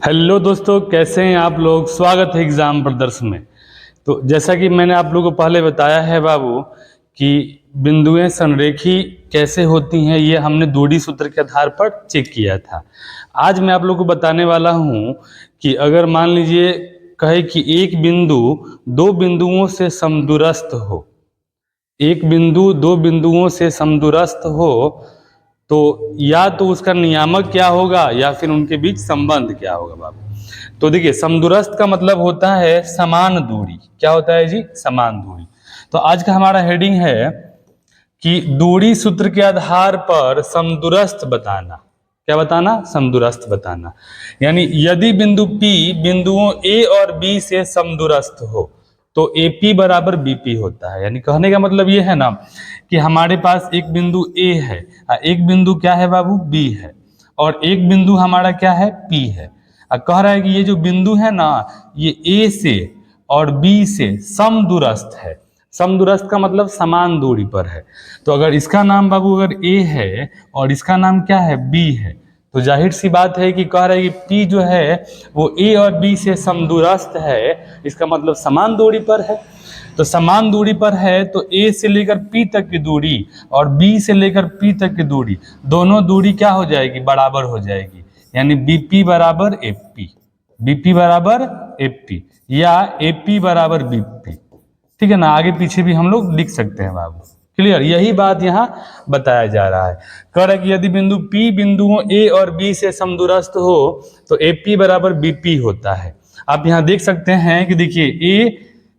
Hello दोस्तों, कैसे हैं आप लोग। स्वागत है एग्जाम प्रदर्शन में। तो जैसा कि मैंने आप लोगों को पहले बताया है बाबू कि बिंदुएं संरेखी कैसे होती हैं, ये हमने दूरी सूत्र के आधार पर चेक किया था। आज मैं आप लोगों को बताने वाला हूं कि अगर मान लीजिए कहे कि एक बिंदु दो बिंदुओं से समदूरस्थ हो, एक बिंदु दो बिंदुओं से समदूरस्थ हो तो या तो उसका नियामक क्या होगा या फिर उनके बीच संबंध क्या होगा बाबू। तो देखिए, समदूरस्थ का मतलब होता है समान दूरी। क्या होता है जी? समान दूरी। तो आज का हमारा हेडिंग है कि दूरी सूत्र के आधार पर समदूरस्थ बताना। क्या बताना? समदूरस्थ बताना। यानी यदि बिंदु P बिंदुओं A और B से समदूरस्थ हो तो AP बराबर BP होता है। यानी कहने का मतलब ये है ना कि हमारे पास एक बिंदु A है, एक बिंदु क्या है बाबू? B है, और एक बिंदु हमारा क्या है? P है। कह रहा है कि ये जो बिंदु है ना, ये A से और B से समदूरस्थ है। समदूरस्थ का मतलब समान दूरी पर है। तो अगर इसका नाम बाबू अगर A है और इसका नाम क्या है? B है, तो जाहिर सी बात है कि कह रहा है कि P जो है वो A और B से समदूरस्थ है। इसका मतलब समान दूरी पर है। तो समान दूरी पर है तो A से लेकर P तक की दूरी और B से लेकर P तक की दूरी, दोनों दूरी क्या हो जाएगी? बराबर हो जाएगी। यानी BP बराबर AP, BP बराबर AP या AP बराबर BP। ठीक है ना? आगे पीछे भी हम लोग लिख सकते हैं बाबू। क्लियर? यही बात यहाँ बताया जा रहा है। कह रहा है कि यदि बिंदु P बिंदुओं A और B से समदूरस्थ हो तो AP बराबर BP होता है। आप यहाँ देख सकते हैं कि देखिए, A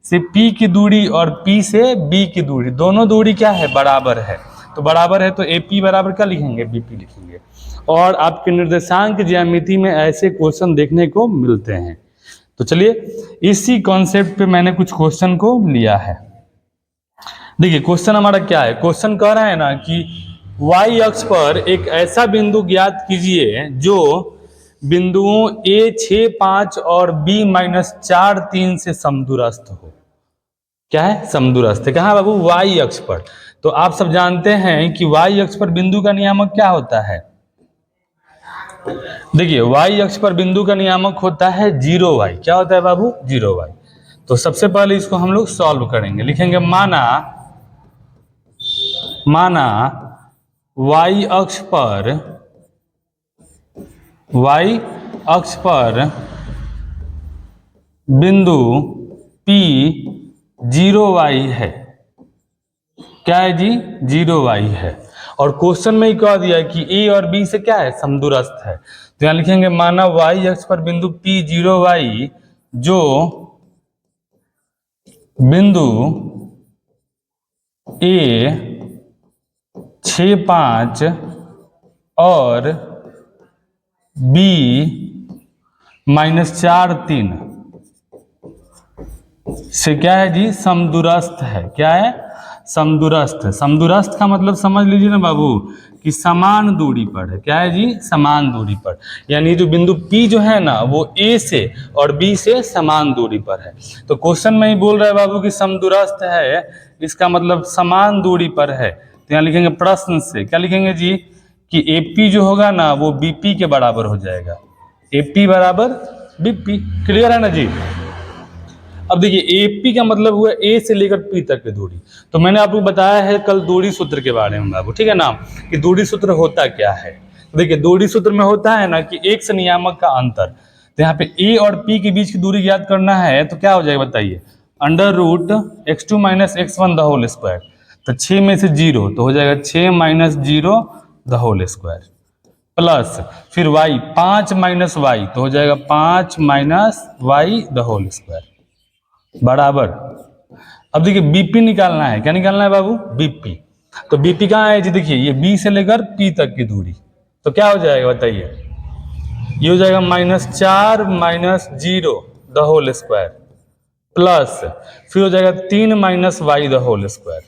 से P की दूरी और P से B की दूरी, दोनों दूरी क्या है? बराबर है। तो बराबर है तो AP बराबर क्या लिखेंगे? BP लिखेंगे। और आपके निर्देशांक ज्यामिति में ऐसे क्वेश्चन देखने को मिलते हैं। तो चलिए, इसी कॉन्सेप्ट पे मैंने कुछ क्वेश्चन को लिया है। देखिए क्वेश्चन हमारा क्या है। क्वेश्चन कह रहा है ना कि y अक्ष पर एक ऐसा बिंदु ज्ञात कीजिए जो बिंदुओं A 6, 5 और B -4, 3 से समदूरस्थ हो। क्या है? समदूरस्थ है। कहाँ बाबू? y अक्ष पर। तो आप सब जानते हैं कि y अक्ष पर बिंदु का नियामक क्या होता है। देखिए, y अक्ष पर बिंदु का नियामक होता है 0y। क्या होता है बाबू? 0y। तो सबसे पहले इसको हम लोग सॉल्व करेंगे। लिखेंगे माना y अक्ष पर बिंदु P 0y है। क्या है जी? 0y है। और क्वेश्चन में ही कह दिया कि A और B से क्या है? समदूरस्थ है। तो यहां लिखेंगे माना y अक्ष पर बिंदु P 0y जो बिंदु A 6, 5 और B -4, 3 से क्या है जी? समदूरस्थ है। क्या है? समदूरस्थ है। समदूरस्थ का मतलब समझ लीजिए ना बाबू कि समान दूरी पर है। क्या है जी? समान दूरी पर। यानी जो बिंदु P जो है ना वो A से और B से समान दूरी पर है। तो क्वेश्चन में ही बोल रहा है बाबू कि समदूरस्थ है, इसका मतलब समान दूरी पर है। तो यहाँ लिखेंगे प्रश्न से क्या लिखेंगे जी कि AP जो होगा ना वो BP के बराबर हो जाएगा। AP बराबर BP। क्लियर है ना जी? अब देखिए, AP का मतलब हुआ A से लेकर P तक की दूरी। तो मैंने आपको बताया है कल दूरी सूत्र के बारे में बाबू, ठीक है ना, कि दूरी सूत्र होता क्या है। तो देखिए, दूरी सूत्र में होता है ना कि एक से नियामक का अंतर। तो यहाँ पे A और P के बीच की दूरी ज्ञात करना है तो क्या हो जाएगा बताइए? √(x2 - x1) the whole square. तो 6 में से 0 तो हो जाएगा 6 - 0 द होल स्क्वायर प्लस फिर y 5 - y तो हो जाएगा 5 - y द होल स्क्वायर बराबर। अब देखिए, बीपी निकालना है। क्या निकालना है बाबू? बीपी। तो बीपी कहाँ है जी? देखिए, ये बी से लेकर पी तक की दूरी। तो क्या हो जाएगा बताइए? ये हो जाएगा -4 - 0 द होल स्क्वायर प्लस फिर हो जाएगा 3 - y the whole square.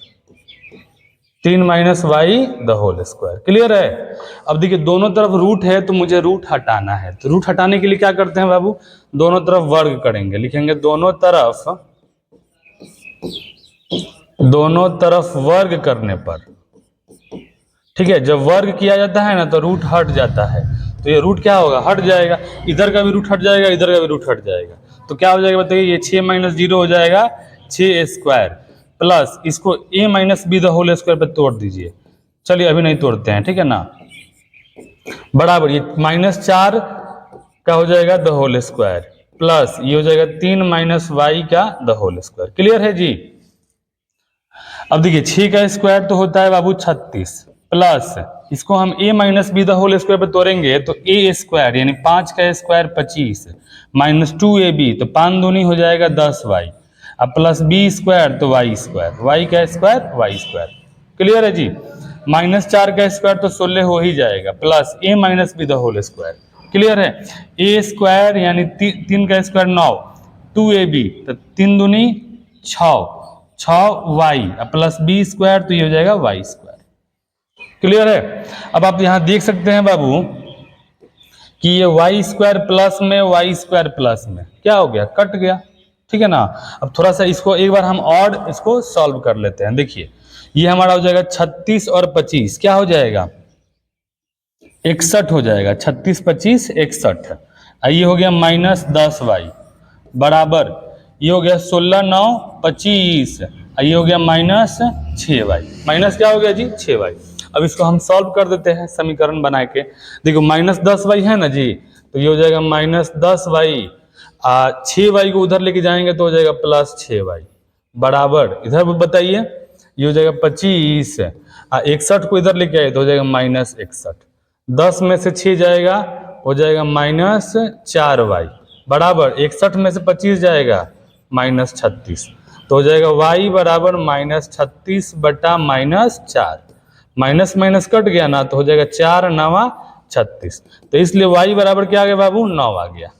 3 - y the whole square. Clear है? अब देखिए, दोनों तरफ रूट है तो मुझे रूट हटाना है। तो रूट हटाने के लिए क्या करते हैं बाबू? दोनों तरफ वर्ग करेंगे। लिखेंगे दोनों तरफ वर्ग करने पर, ठीक है, जब वर्ग किया जाता है ना तो रूट हट जाता है। तो ये रूट क्या होगा, हट जाएगा, इधर का भी रूट हट जाएगा, इधर का भी रूट हट जाएगा, तो क्या हो जाएगा बताइए, ये 6 माइनस 0 हो जाएगा 6 स्क्वायर, प्लस इसको a minus B the whole square पे तोड़ दीजिए। चलिए अभी नहीं तोड़ते हैं, ठीक है ना, बराबर ये -4 का हो जाएगा द होल स्क्वायर, प्लस ये हो जाएगा 3 माइनस वाई का द होल स्क्वायर। क्लियर है जी। अब देखिए 6 का स्क्वायर तो होता है बाबू 36, प्लस इसको हम a minus B the whole square पे तोड़ेंगे तो a स्क्वायर यानी 5 का स्क्वायर 25 माइनस 2ab तो 5 दूनी हो जाएगा 10y, अब प्लस b स्क्वायर तो y स्क्वायर, y का स्क्वायर y स्क्वायर। क्लियर है जी। -4 का स्क्वायर तो 16 हो ही जाएगा, plus a minus B the whole square. Clear है। a स्क्वायर यानी 3 का स्क्वायर 9, 2ab तो 3 दूनी 6y प्लस बी स्क्वायर तो ये हो जाएगा वाई स्क्वायर। क्लियर है। अब आप यहां देख सकते हैं बाबू कि ये वाई स्क्वायर प्लस में वाई स्क्वायर प्लस में क्या हो गया, कट गया, ठीक है ना। अब थोड़ा सा इसको एक बार हम और इसको सॉल्व कर लेते हैं। देखिए ये हमारा हो जाएगा 36 और 25 क्या हो जाएगा 61 हो जाएगा, 36 25 61। ये हो गया -10y बराबर ये हो गया 16 9 25, ये हो गया -6y, माइनस क्या हो गया जी 6y। अब इसको हम सॉल्व कर देते हैं समीकरण बना के। देखो -10y है ना जी, तो ये हो जाएगा -10y, 6y को उधर लेके जाएंगे तो हो जाएगा +6y बराबर इधर बताइए ये हो जाएगा 25, 61 को इधर लेके आए तो हो जाएगा -61, 10 में से 6 जाएगा हो जाएगा -4y बराबर 61 में से 25 जाएगा -36 तो हो जाएगा y बराबर -36 बटा -4, माइनस माइनस कट गया ना तो हो जाएगा 4 9 36, तो इसलिए y बराबर क्या आ गया बाबू 9 आ गया।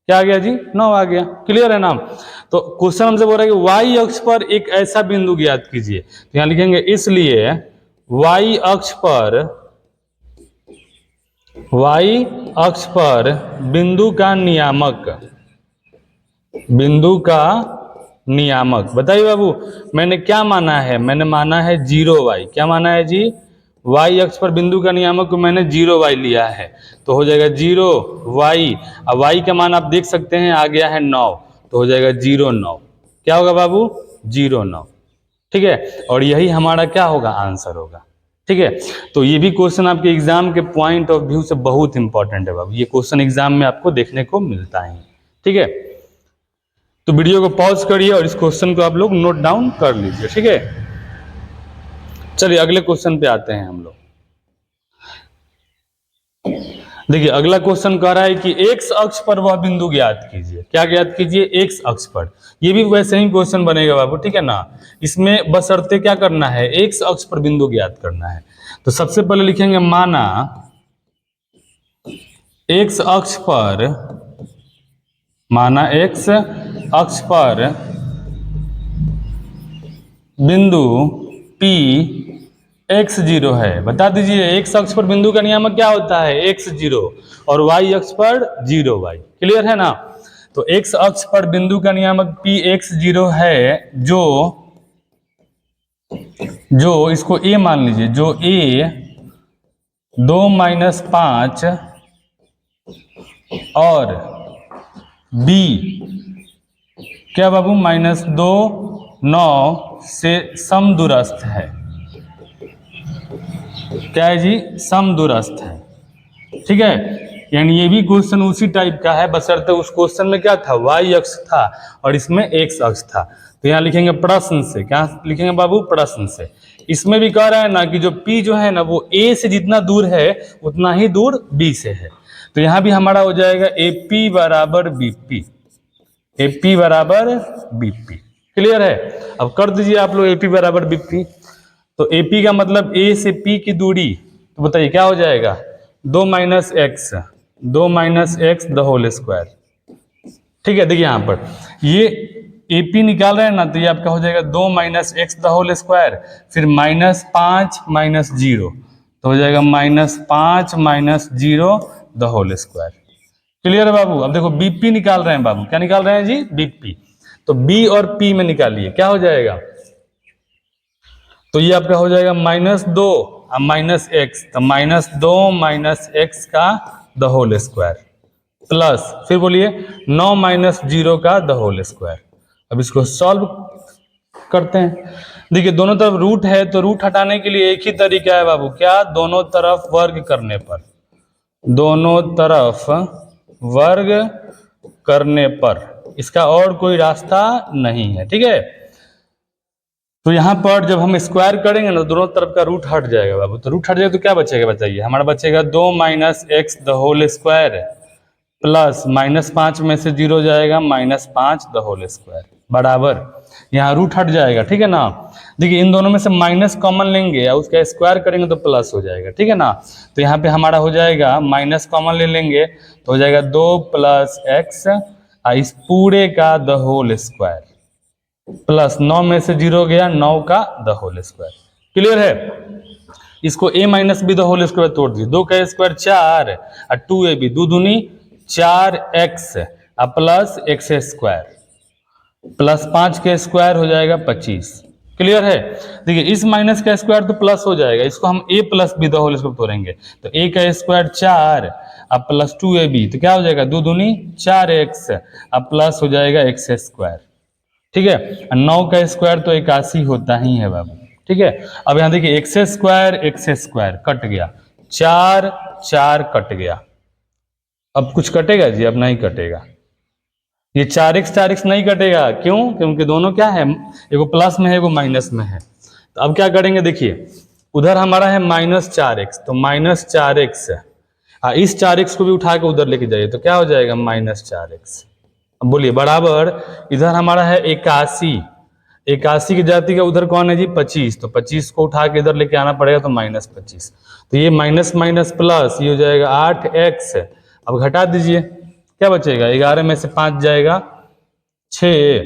क्या आ गया जी 9 आ गया। क्लियर है ना। तो क्वेश्चन हमसे बोल रहा है कि y अक्ष पर एक ऐसा बिंदु ज्ञात कीजिए, तो यहां लिखेंगे इसलिए y अक्ष पर बिंदु का नियामक बताइए बाबू। मैंने क्या माना है, मैंने माना है 0y। क्या माना है जी, y अक्ष पर बिंदु का नियामक को मैंने 0y लिया है, तो हो जाएगा 0y। अब y का मान आप देख सकते हैं आ गया है 9, तो हो जाएगा 0 9। क्या होगा बाबू 0 9, ठीक है। और यही हमारा क्या होगा आंसर होगा, ठीक है। तो ये भी क्वेश्चन आपके एग्जाम के पॉइंट ऑफ व्यू से बहुत इंपॉर्टेंट है बाबू, ये क्वेश्चन एग्जाम में आपको देखने को मिलता है, ठीक है। तो वीडियो को पॉज करिए और इस क्वेश्चन को आप लोग नोट डाउन कर लीजिए, ठीक है। चलिए अगले क्वेश्चन पे आते हैं हम लोग। देखिए अगला क्वेश्चन कह रहा है कि x अक्ष पर वह बिंदु ज्ञात कीजिए। क्या ज्ञात कीजिए, x अक्ष पर। ये भी वैसे ही क्वेश्चन बनेगा बाबू, ठीक है ना। इसमें बशर्ते क्या करना है, x अक्ष पर बिंदु ज्ञात करना है। तो सबसे पहले लिखेंगे माना x अक्ष पर बिंदु P x0 है। बता दीजिए x अक्ष पर बिंदु का नियामक क्या होता है x0 और y अक्ष पर 0y। क्लियर है ना। तो x अक्ष पर बिंदु का नियामक P x0 है, जो इसको a मान लीजिए, जो a 2 - 5 और b क्या बाबू -2 9 से समदूरस्थ है। क्या है जी, समदूरस्थ है, ठीक है। यानी ये भी क्वेश्चन उसी टाइप का है, बशर्ते उस क्वेश्चन में क्या था y अक्ष था और इसमें x अक्ष था। तो यहाँ लिखेंगे प्रश्न से। क्या लिखेंगे बाबू, प्रश्न से। इसमें भी कह रहा है ना कि जो p जो है ना वो a से जितना दूर है उतना ही दूर b से है। तो यहाँ भी हमारा हो जाएगा AP बराबर BP, AP बराबर BP। क्लियर है। अब कर दीजिए आप लोग AP बराबर BP। तो AP का मतलब A से P की दूरी, तो बताइए क्या हो जाएगा 2 - x द होल स्क्वायर, ठीक है। देखिए यहाँ पर ये AP निकाल रहे हैं ना, तो ये आपका हो जाएगा 2 - x द होल स्क्वायर, फिर -5 - 0 तो हो जाएगा -5 - 0 द होल स्क्वायर। क्लियर है बाबू। अब देखो BP निकाल रहे हैं बाबू, क्या निकाल रहे हैं जी BP। तो B और P में निकालिए, क्या हो जाएगा, तो ये आपका हो जाएगा -2 - x, तो -2 - x का द होल स्क्वायर प्लस फिर बोलिए 9 माइनस 0 का द होल स्क्वायर। अब इसको सॉल्व करते हैं। देखिए दोनों तरफ रूट है तो रूट हटाने के लिए एक ही तरीका है बाबू, क्या? दोनों तरफ वर्ग करने पर, दोनों तरफ वर्ग करने पर, इसका और कोई रास्ता नहीं है। ठीक है, तो यहां पर जब हम स्क्वायर करेंगे ना दोनों तरफ का रूट हट जाएगा बाबू, तो रूट हट जाएगा तो क्या बचेगा बताइए? हमारा बचेगा 2 minus X the whole square plus -5 में से 0 जाएगा -5 द होल स्क्वायर बराबर, यहाँ रूट हट जाएगा। ठीक है ना, देखिए इन दोनों में से माइनस कॉमन लेंगे या उसका स्क्वायर करेंगे तो प्लस हो जाएगा। ठीक है ना, तो यहाँ पे हमारा हो जाएगा माइनस कॉमन ले लेंगे तो हो जाएगा 2 प्लस एक्स इस पूरे का द होल स्क्वायर प्लस 9 में से 0 गया 9 का द होल स्क्वायर। क्लियर है? इसको a minus B the whole square तोड़ दीजिए, 2 का स्क्वायर 4 और 2ab 2 दूनी 4x plus x square plus 5 के स्क्वायर हो जाएगा 25। क्लियर है? देखिए इस माइनस का स्क्वायर तो प्लस हो जाएगा, इसको हम a plus B the whole square तोड़ेंगे तो a का स्क्वायर 4 अब प्लस 2ab तो क्या हो जाएगा 2 दूनी 4x अब प्लस हो जाएगा एक्स स्क्वायर। ठीक है, 9 का स्क्वायर तो 81 होता ही है बाबू। ठीक है, अब यहाँ देखिए एक्स स्क्वायर कट गया, 4 4 कट गया, अब कुछ कटेगा जी? अब नहीं कटेगा, ये 4x नहीं कटेगा। क्यों? क्योंकि दोनों क्या है, एगो प्लस में है एगो माइनस में है। तो अब क्या करेंगे, देखिए उधर हमारा है -4x तो -4x इस 4x को भी उठा के उधर लेके जाइए तो क्या हो जाएगा -4x। अब बोलिए बराबर, इधर हमारा है 81 की जाति का उधर कौन है जी 25, तो 25 को उठा के इधर लेके आना पड़ेगा तो -25, तो ये माइनस माइनस प्लस ये हो जाएगा 8x। अब घटा दीजिए क्या बचेगा, 11 में से 5 जाएगा 6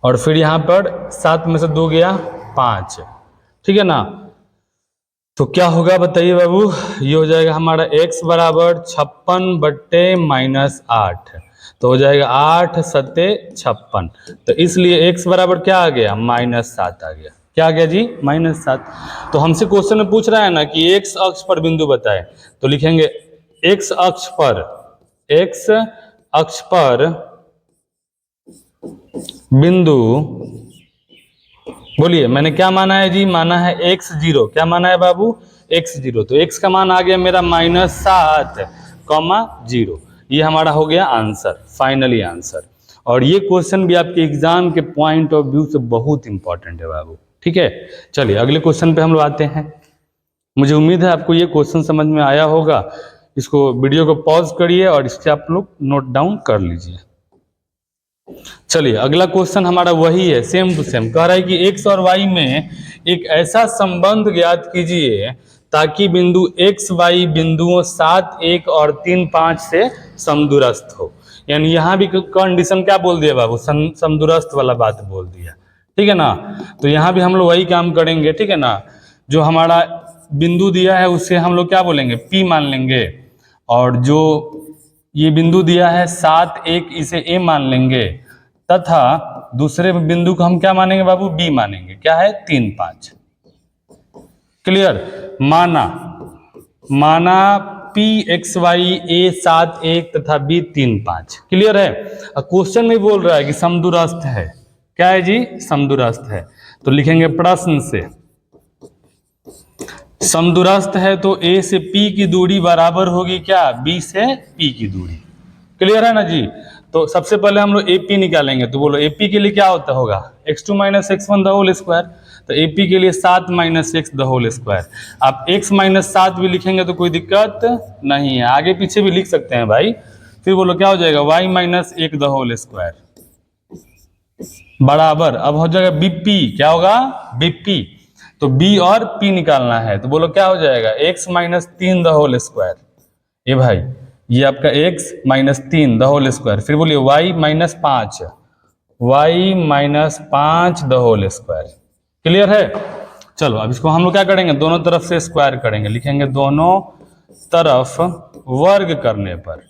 और फिर यहाँ पर 7 में से 2 गया 5। ठीक है ना, तो क्या होगा बताइए बाबू, ये हो जाएगा हमारा x बराबर 56 - 8 तो हो जाएगा 8 सत्ते 56, तो इसलिए x बराबर क्या आ गया -7 आ गया। क्या आ गया जी -7। तो हमसे क्वेश्चन में पूछ रहा है ना कि x अक्ष पर बिंदु बताए, तो लिखेंगे x अक्ष पर बिंदु, बोलिए मैंने क्या माना है जी, माना है x0। क्या माना है बाबू, x0, तो x का मान आ गया मेरा -7, 0। ये हमारा हो गया आंसर, फाइनली आंसर। और ये क्वेश्चन भी आपके एग्जाम के पॉइंट ऑफ व्यू से बहुत इंपॉर्टेंट है बाबू। ठीक है, चलिए अगले क्वेश्चन पे हम लोग आते हैं। मुझे उम्मीद है आपको ये क्वेश्चन समझ में आया होगा। इसको वीडियो को पॉज करिए और इससे आप लोग नोट डाउन कर लीजिए। चलिए अगला क्वेश्चन हमारा वही है, सेम टू सेम। कह रहा है कि x और y में एक ऐसा संबंध ज्ञात कीजिए ताकि बिंदु x y बिंदुओं 7 1 और 3 5 से समदूरस्थ हो। यानी यहाँ भी कंडीशन क्या बोल दिया बाबू, समदूरस्थ वाला बात बोल दिया। ठीक है ना, तो यहाँ भी हम लोग वही काम करेंगे। ठीक है ना, जो हमारा बिंदु दिया है उससे हम लोग क्या बोलेंगे, P मान लेंगे, और जो ये बिंदु दिया है 7 1 इसे A मान लेंगे, तथा दूसरे बिंदु को हम क्या मानेंगे बाबू, B मानेंगे। क्या है 3 5। क्लियर? माना P x y A 7 1 तथा B 3 5। क्लियर है? क्वेश्चन में बोल रहा है कि समदूरस्थ है। क्या है जी, समदूरस्थ है। तो लिखेंगे प्रश्न से समदूरस्थ है तो A से P की दूरी बराबर होगी क्या, B से P की दूरी। क्लियर है ना जी? तो सबसे पहले हम लोग AP निकालेंगे, तो बोलो AP के लिए क्या होता होगा, x2 - x1 the whole square. तो AP के लिए 7 - x द होल स्क्वायर। आप x - 7 भी लिखेंगे तो कोई दिक्कत नहीं है, आगे पीछे भी लिख सकते हैं भाई। फिर बोलो क्या हो जाएगा, y - 1 द होल स्क्वायर बराबर, अब हो जाएगा BP। क्या होगा, BP। तो B और P निकालना है, तो बोलो क्या हो जाएगा, x - 3 द होल स्क्वायर। ये भाई ये आपका x - 3 द होल स्क्वायर। फिर बोलिए y - 5, y - 5 the whole square. Clear है? चलो अब इसको हम लोग क्या करेंगे, दोनों तरफ से स्क्वायर करेंगे। लिखेंगे दोनों तरफ वर्ग करने पर।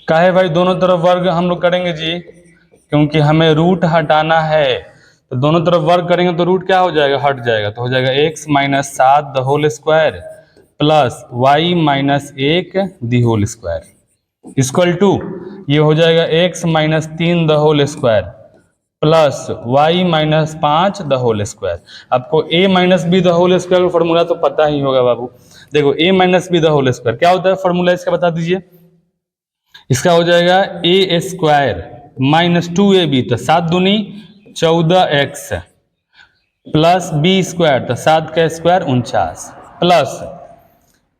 काहे भाई दोनों तरफ वर्ग हम लोग करेंगे जी, क्योंकि हमें रूट हटाना है। तो दोनों तरफ वर्ग करेंगे तो रूट क्या हो जाएगा, हट जाएगा, तो हो जाएगा x - 7 the whole square plus Y minus 1 the whole square equal to ये हो जाएगा x माइनस 3 the whole square plus Y minus 5 the whole square. आपको a minus B the whole square का फॉर्मूला तो पता ही होगा बाबू। देखो a minus B the whole square क्या होता है फॉर्मूला इसका बता दीजिए। इसका हो जाएगा ए स्क्वायर माइनस 2ab तो 7 दूनी 14x प्लस बी स्क्वायर तो 7 का square 49 plus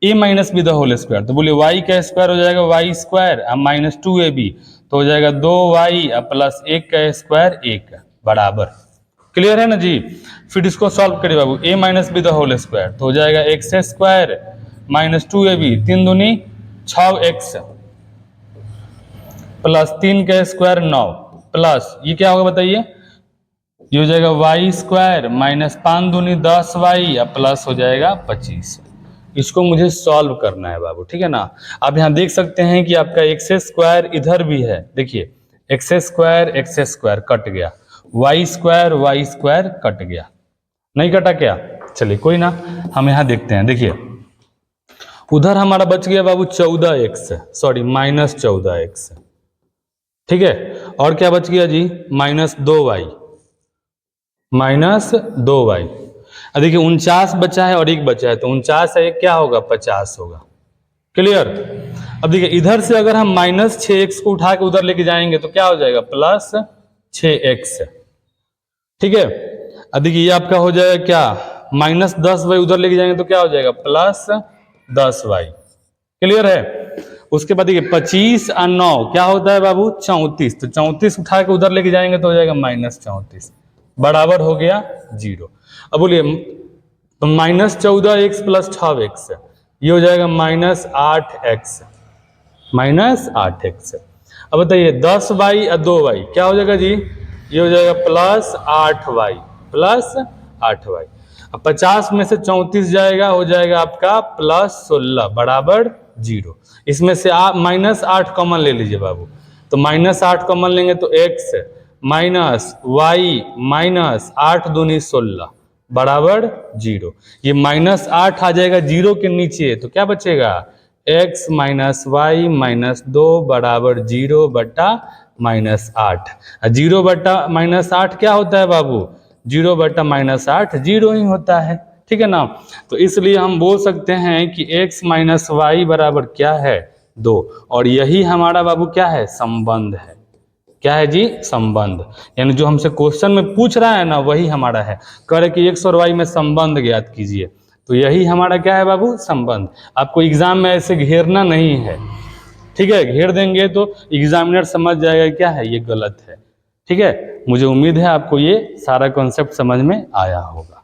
A minus B the whole square तो बोलिए y का स्क्वायर हो जाएगा y स्क्वायर माइनस 2ab तो हो जाएगा 2y प्लस 1 का स्क्वायर 1 बराबर। क्लियर है ना जी। फिर इसको सॉल्व करिए बाबू a minus B the whole square तो हो जाएगा x स्क्वायर माइनस 2ab 3 दूनी 6x प्लस 3 का स्क्वायर 9 प्लस ये क्या होगा बताइए ये हो जाएगा वाई स्क्वायर माइनस 5 दूनी 10y प्लस हो जाएगा 25। इसको मुझे सॉल्व करना है बाबू, ठीक है ना। आप यहाँ देख सकते हैं कि आपका एक्स स्क्वायर इधर भी है, देखिए एक्स स्क्वायर कट गया, वाई स्क्वायर कट गया, नहीं कटा क्या? चलिए कोई ना, हम यहाँ देखते हैं। देखिए उधर हमारा बच गया बाबू 14x, सॉरी माइनस 14x, ठीक है। और क्या बच गया जी? Minus 2y। अब देखिए 49 बचा है और 1 बचा है, तो 49 है 1 क्या होगा? 50 होगा। क्लियर? अब देखिए इधर से अगर हम माइनस 6x को उठा के उधर लेके जाएंगे तो क्या हो जाएगा? प्लस 6x, ठीक है। अब देखिए ये आपका हो जाएगा क्या? माइनस 10y उधर लेके जाएंगे तो क्या हो जाएगा? Plus 10y। क्लियर है? उसके बाद देखिए 25 और 9 क्या होता है बाबू? 34, तो 34 उठा के उधर लेके जाएंगे तो हो जाएगा माइनस 34, बराबर हो गया 0। अब बोलिए माइनस 14x प्लस 6x, ये हो जाएगा माइनस 8x, अब बताइए 10y और 2y क्या हो जाएगा जी? ये हो जाएगा प्लस 8y, अब 50 में से 34 जाएगा, हो जाएगा आपका प्लस 16 बराबर 0। इसमें से आप माइनस 8 कॉमन ले लीजिए बाबू, तो माइनस 8 कॉमन लेंगे तो x माइनस y माइनस 8 दूनी 16 बराबर 0। ये माइनस 8 आ जाएगा 0 के नीचे, तो क्या बचेगा? x माइनस वाई माइनस 2 बराबर 0 बटा माइनस 8। 0 बटा माइनस 8 क्या होता है बाबू? 0 बटा माइनस 8 0 ही होता है, ठीक है ना। तो इसलिए हम बोल सकते हैं कि x माइनस वाई बराबर क्या है? 2, और यही हमारा बाबू क्या है? संबंध है। क्या है जी? संबंध। यानी जो हमसे क्वेश्चन में पूछ रहा है ना, वही हमारा है। कह रहे कि x और y में संबंध ज्ञात कीजिए, तो यही हमारा क्या है बाबू? संबंध। आपको एग्जाम में ऐसे घेरना नहीं है, ठीक है। घेर देंगे तो एग्जामिनर समझ जाएगा क्या है ये गलत है, ठीक है। मुझे उम्मीद है आपको ये सारा कॉन्सेप्ट समझ में आया होगा।